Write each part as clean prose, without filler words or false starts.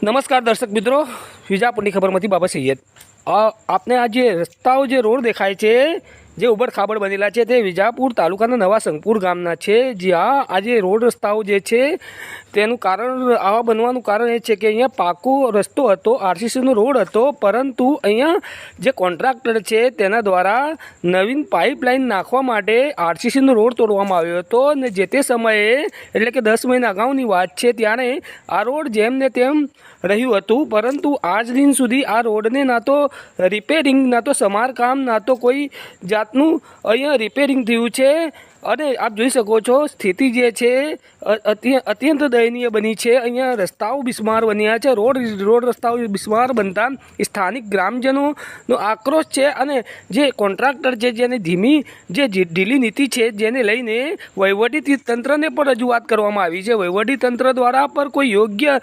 नमस्कार दर्शक मित्रों, विजापुरनी खबरमांथी बाबा सैयद। आपने आज रस्ताओ जे रोड देखाय छे जे उबड़-खाबड़ बनेला छे ते विजापुर तालुकाना नवा संगपुर गामना छे। ज्यां आज रोड रस्ताओ जे छे तेनुं कारण आवा बनवानुं कारण ए छे के अहींया पाको रस्तो हतो, आरसीसी नो रोड हतो, परंतु अहींया जे कॉन्ट्राक्टर छे तेना द्वारा नवीन पाइपलाइन नाखवा माटे आरसीसी नो रोड तोड़वामां आव्यो हतो ने जे ते समये एटले के 10 महीना अगाउनी वात छे त्यारे आ रोड जेम ने तेम રહ્યું હતું, પરંતુ આજ દિન સુધી આ રોડને ના તો રિપેરિંગ, ના તો સમારકામ, ના તો કોઈ જાતનું અહીંયા રિપેરિંગ થયું છે। અને આપ જોઈ શકો છો સ્થિતિ જે છે અત્યંત દયનીય બની છે। અહીંયા રસ્તાઓ બિસ્માર બન્યા છે। રોડ રસ્તાઓ બિસ્માર બનતા સ્થાનિક ગ્રામજનોનો આક્રોશ છે અને જે કોન્ટ્રાક્ટર છે જેને ઢીલી નીતિ છે જેને લઈને વહીવટી તંત્રને પણ રજૂઆત કરવામાં આવી છે। વહીવટી તંત્ર દ્વારા પર કોઈ યોગ્ય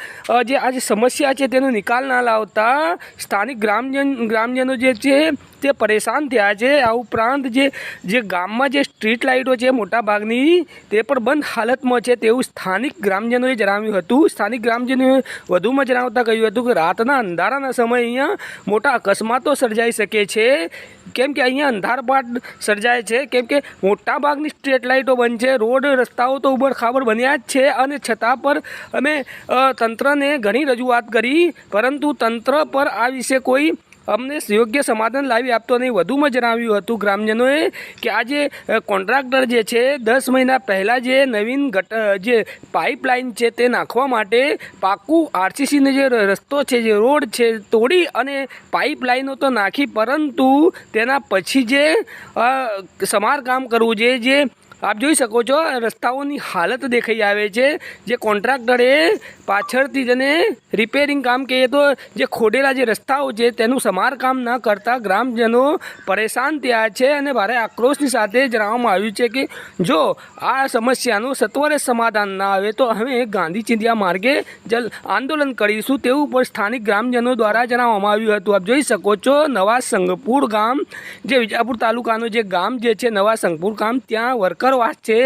જે આ સમસ્યા છે તેનો નિકાલ ના લાવતા સ્થાનિક ગ્રામજનો જે છે તે પરેશાન થયા છે। આ ઉપરાંત જે ગામમાં જે સ્ટ્રીટ લાઇટો છે મોટા ભાગની તે પણ બંધ હાલતમાં છે તેવું સ્થાનિક ગ્રામજનોએ જણાવ્યું હતું। સ્થાનિક ગ્રામજનોએ વધુમાં જણાવતા કહ્યું હતું કે રાતના અંધારાના સમયે અહીંયા મોટા અકસ્માતો સર્જાઈ શકે છે, કેમ કે અહીંયા અંધારપાટ સર્જાય છે, કેમ કે મોટા ભાગની સ્ટ્રીટ લાઇટો બંધ છે। રોડ રસ્તાઓ તો ઉબડ-ખાબડ બન્યા જ છે અને છતાં પર અમે તંત્રને ઘણી રજૂઆત કરી, પરંતુ તંત્ર પર આ વિશે કોઈ અમને યોગ્ય સમાધાન લાવી આપતો નહીં। વધુમાં જણાવ્યું હતું ગ્રામજનોએ કે આ જે કોન્ટ્રાક્ટર જે છે 10 મહિના પહેલાં જે નવીન જે પાઇપલાઇન છે તે નાખવા માટે પાકું આરસીસીનો જે રસ્તો છે, જે રોડ છે તોડી અને પાઇપલાઇનો તો નાખી, પરંતુ તેના પછી જે સમારકામ કરવું જોઈએ, જે आप જોઈ શકો છો રસ્તાઓની હાલત દેખાઈ આવે છે। જે કોન્ટ્રાક્ટરે પાછળથી જેને રિપેરિંગ કામ કહીએ તો જે ખોડેલા જે રસ્તાઓ છે તેનું સમારકામ ન કરતા ગ્રામજનો પરેશાન થયા છે અને ભારે આક્રોશની સાથે જણાવવામાં આવ્યું છે કે જો આ સમસ્યાનું સત્વરે સમાધાન ના આવે તો અમે ગાંધી ચિંધ્યા માર્ગે આંદોલન કરીશું તેવું પણ સ્થાનિક ગ્રામજનો દ્વારા જણાવવામાં આવ્યું હતું। આપ જોઈ શકો છો નવા સંગપુર ગામ, જે વિજાપુર તાલુકાનું જે ગામ જે છે નવા સંગપુર ગામ, ત્યાં વર્કરવાસ છે।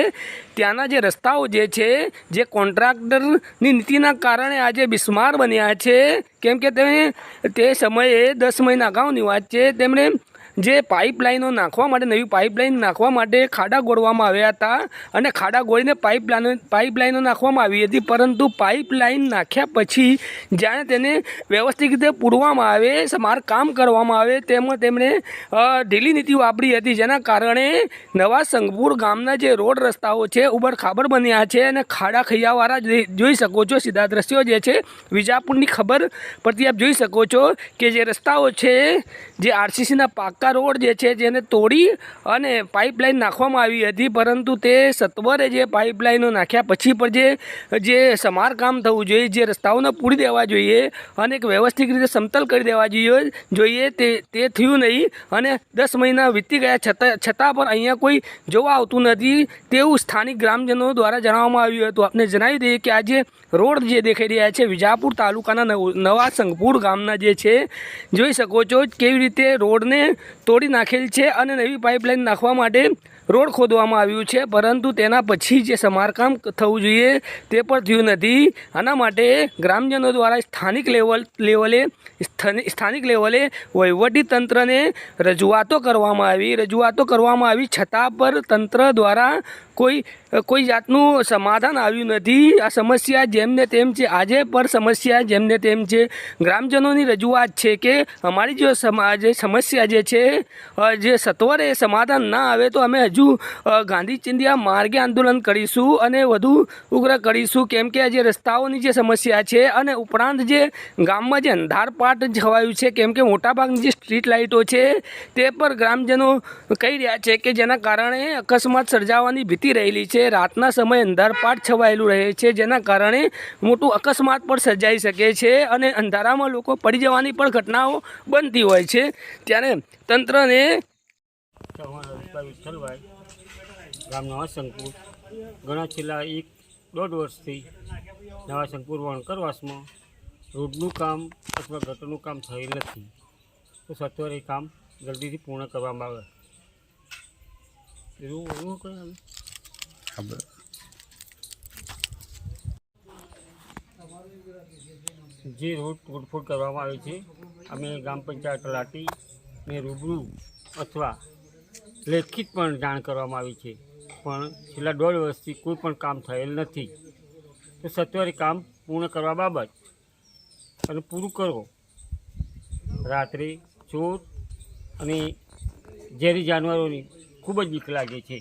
ત્યાંના જે રસ્તાઓ જે છે જે કોન્ટ્રાક્ટરની નીતિના કારણે આજે બિસ્માર બન્યા છે, કેમ કે તે સમયે 10 મહિના અગાઉની વાત છે, તેમણે જે પાઇપલાઇનો નાખવા માટે નવી પાઇપલાઇન નાખવા માટે ખાડા ગોળવામાં આવ્યા હતા અને ખાડા ગોળીને પાઇપલાઇનો નાખવામાં આવી હતી, પરંતુ પાઇપલાઇન નાખ્યા પછી જ્યારે તેને વ્યવસ્થિત રીતે પૂરવામાં આવે, સમારકામ કરવામાં આવે તેમાં તેમણે ઢીલી નીતિ વાપરી હતી, જેના કારણે નવા સંગપુર ગામના જે રોડ રસ્તાઓ છે ઉબડ-ખાબડ બન્યા છે અને ખાડા ખૈયાવાળા જોઈ શકો છો। સીધા દ્રશ્યો જે છે વિજાપુરની ખબર પરથી આપ જોઈ શકો છો કે જે રસ્તાઓ છે જે આરસીસીના પાકા રોડ જે છે જેને તોડી અને પાઇપલાઇન નાખવામાં આવી હતી, પરંતુ તે સત્વરે જે પાઇપલાઇનો નાખ્યા પછી પણ જે સમારકામ થવું જોઈએ, જે રસ્તાઓને પૂરી દેવા જોઈએ અને એક વ્યવસ્થિત રીતે સમતલ કરી દેવા જોઈએ તે થયું નહીં અને 10 મહિના વીતી ગયા છતાં પણ અહીંયા કોઈ જોવા આવતું નથી તેવું સ્થાનિક ગ્રામજનો દ્વારા જણાવવામાં આવ્યું હતું। આપને જણાવી દઈએ કે આજે રોડ જે દેખાઈ રહ્યા છે વિજાપુર તાલુકાના નવા સંગપુર ગામના જે છે જોઈ શકો છો કેવી રીતે રોડને તોડી નાખેલ છે અને નવી પાઇપલાઇન નાખવા માટે રોડ ખોદવામાં આવ્યું છે, પરંતુ તેના પછી જે સમારકામ થવું જોઈએ તે પણ થયું નથી। આના માટે ગ્રામજનો દ્વારા સ્થાનિક લેવલે વહીવટી તંત્રને રજૂઆતો કરવામાં આવી છતાં પર તંત્ર દ્વારા કોઈ જાતનું સમાધાન આવ્યું નથી। આ સમસ્યા જેમને તેમ છે, આજે પર સમસ્યા જેમને તેમ છે। ગ્રામજનોની રજૂઆત છે કે અમારી જે સમસ્યા જે છે જે સત્વરે સમાધાન ના આવે તો અમે હજુ ગાંધી ચિંધ્યા માર્ગે આંદોલન કરીશું અને વધુ ઉગ્ર કરીશું, કેમ કે જે રસ્તાઓની જે સમસ્યા છે અને ઉપરાંત જે ગામમાં જે અંધારપાટ છવાયું છે, કેમ કે મોટાભાગની જે સ્ટ્રીટ લાઇટો છે તે પર ગ્રામજનો કહી રહ્યા છે કે જેના કારણે અકસ્માત સર્જાવાની ભીતિ રહેલી છે। રાતના સમયે અંધારપાટ છવાયેલું રહે છે, જેના કારણે મોટું અકસ્માત પણ સર્જાઈ શકે છે અને અંધારામાં લોકો પડી જવાની પણ ઘટનાઓ બનતી હોય છે। ત્યારે તંત્રને ગામ નવા સંગપુર ઘણા છેલ્લા 1-1.5 વર્ષથી નવા સંગપુર વણકરવાસમાં રોડનું કામ અથવા ગટરનું કામ થયેલ નથી, તો સત્વરે એ કામ જલ્દીથી પૂર્ણ કરવામાં આવે એવું ખબર। જે રોડ તોડફોડ કરવામાં આવે છે અમે ગ્રામ પંચાયત તલાટીને રૂબરૂ અથવા લેખિત પણ જાણ કરવામાં આવી છે, પણ છેલ્લા 1.5 વર્ષથી કોઈ પણ કામ થયેલ નથી. તો સત્વરે કામ પૂર્ણ કરવા બાબત અને પૂરું કરો. રાત્રે ચોર અને ઝેરી જાનવરોની ખૂબ જ બીક લાગે છે.